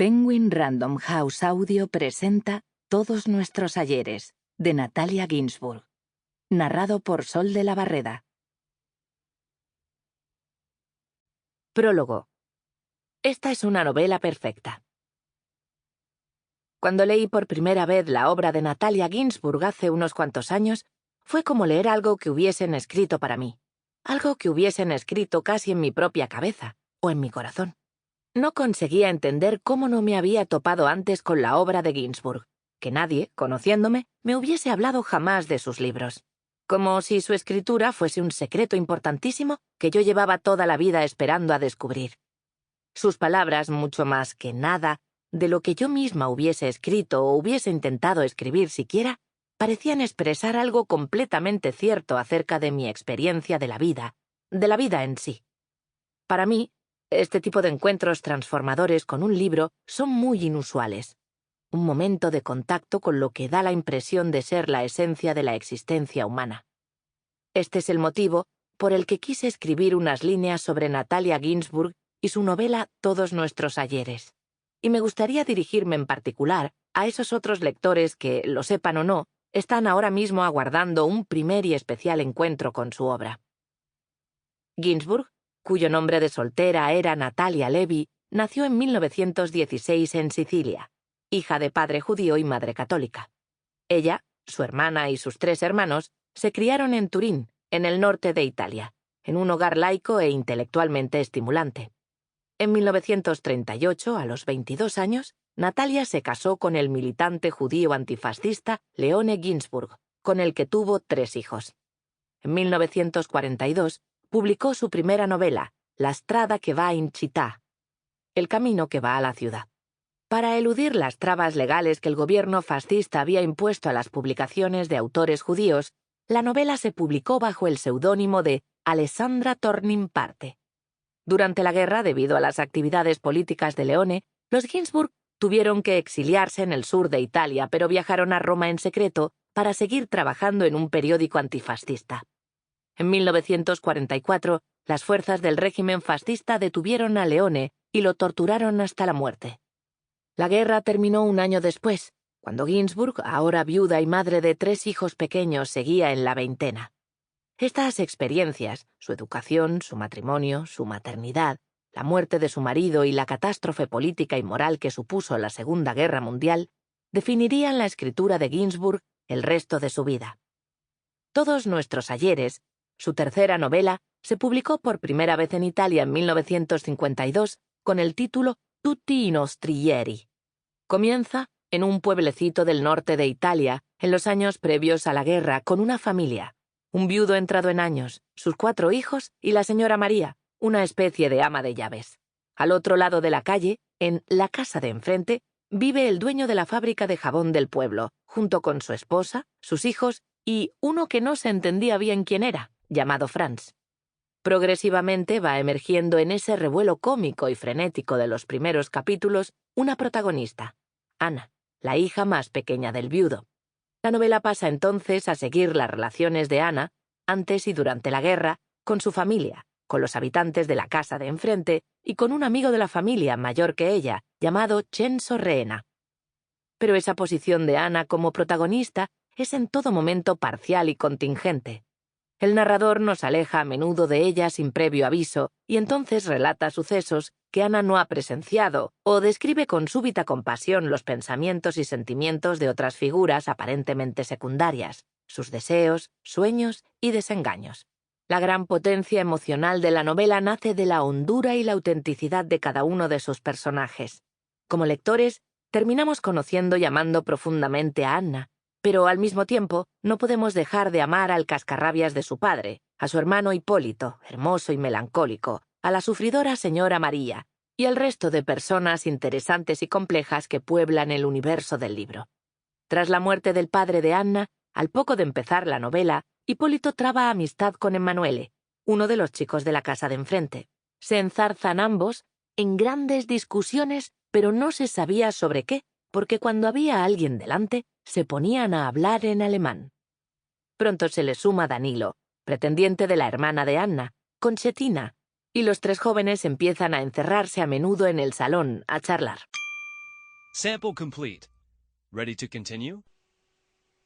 Penguin Random House Audio presenta Todos nuestros ayeres, de Natalia Ginzburg. Narrado por Sol de la Barreda. Prólogo. Esta es una novela perfecta. Cuando leí por primera vez la obra de Natalia Ginzburg hace unos cuantos años, fue como leer algo que hubiesen escrito para mí. Algo que hubiesen escrito casi en mi propia cabeza, o en mi corazón. No conseguía entender cómo no me había topado antes con la obra de Ginzburg, que nadie, conociéndome, me hubiese hablado jamás de sus libros. Como si su escritura fuese un secreto importantísimo que yo llevaba toda la vida esperando a descubrir. Sus palabras, mucho más que nada de lo que yo misma hubiese escrito o hubiese intentado escribir siquiera, parecían expresar algo completamente cierto acerca de mi experiencia de la vida en sí. Para mí, este tipo de encuentros transformadores con un libro son muy inusuales. Un momento de contacto con lo que da la impresión de ser la esencia de la existencia humana. Este es el motivo por el que quise escribir unas líneas sobre Natalia Ginzburg y su novela Todos nuestros ayeres. Y me gustaría dirigirme en particular a esos otros lectores que, lo sepan o no, están ahora mismo aguardando un primer y especial encuentro con su obra. Ginzburg, cuyo nombre de soltera era Natalia Levi, nació en 1916 en Sicilia, hija de padre judío y madre católica. Ella, su hermana y sus 3 hermanos se criaron en Turín, en el norte de Italia, en un hogar laico e intelectualmente estimulante. En 1938, a los 22 años, Natalia se casó con el militante judío antifascista Leone Ginzburg, con el que tuvo 3 hijos. En 1942, publicó su primera novela, La strada che va in città, El camino que va a la ciudad. Para eludir las trabas legales que el gobierno fascista había impuesto a las publicaciones de autores judíos, la novela se publicó bajo el seudónimo de Alessandra Tornimparte. Durante la guerra, debido a las actividades políticas de Leone, los Ginzburg tuvieron que exiliarse en el sur de Italia, pero viajaron a Roma en secreto para seguir trabajando en un periódico antifascista. En 1944, las fuerzas del régimen fascista detuvieron a Leone y lo torturaron hasta la muerte. La guerra terminó un año después, cuando Ginzburg, ahora viuda y madre de 3 hijos pequeños, seguía en la veintena. Estas experiencias, su educación, su matrimonio, su maternidad, la muerte de su marido y la catástrofe política y moral que supuso la Segunda Guerra Mundial, definirían la escritura de Ginzburg el resto de su vida. Todos nuestros ayeres, su tercera novela, se publicó por primera vez en Italia en 1952 con el título Tutti i nostri ieri. Comienza en un pueblecito del norte de Italia, en los años previos a la guerra, con una familia, un viudo entrado en años, sus 4 hijos y la señora María, una especie de ama de llaves. Al otro lado de la calle, en la casa de enfrente, vive el dueño de la fábrica de jabón del pueblo, junto con su esposa, sus hijos y uno que no se entendía bien quién era, llamado Franz. Progresivamente va emergiendo en ese revuelo cómico y frenético de los primeros capítulos una protagonista, Ana, la hija más pequeña del viudo. La novela pasa entonces a seguir las relaciones de Ana, antes y durante la guerra, con su familia, con los habitantes de la casa de enfrente y con un amigo de la familia mayor que ella, llamado Censo Reena. Pero esa posición de Ana como protagonista es en todo momento parcial y contingente. El narrador nos aleja a menudo de ella sin previo aviso y entonces relata sucesos que Ana no ha presenciado o describe con súbita compasión los pensamientos y sentimientos de otras figuras aparentemente secundarias, sus deseos, sueños y desengaños. La gran potencia emocional de la novela nace de la hondura y la autenticidad de cada uno de sus personajes. Como lectores, terminamos conociendo y amando profundamente a Anna, pero al mismo tiempo no podemos dejar de amar al cascarrabias de su padre, a su hermano Hipólito, hermoso y melancólico, a la sufridora señora María y al resto de personas interesantes y complejas que pueblan el universo del libro. Tras la muerte del padre de Anna, al poco de empezar la novela, Hipólito traba amistad con Emanuele, uno de los chicos de la casa de enfrente. Se enzarzan ambos en grandes discusiones, pero no se sabía sobre qué, porque cuando había alguien delante, se ponían a hablar en alemán. Pronto se le suma Danilo, pretendiente de la hermana de Anna, Conchetina, y los 3 jóvenes empiezan a encerrarse a menudo en el salón, a charlar. Sample complete. Ready to continue?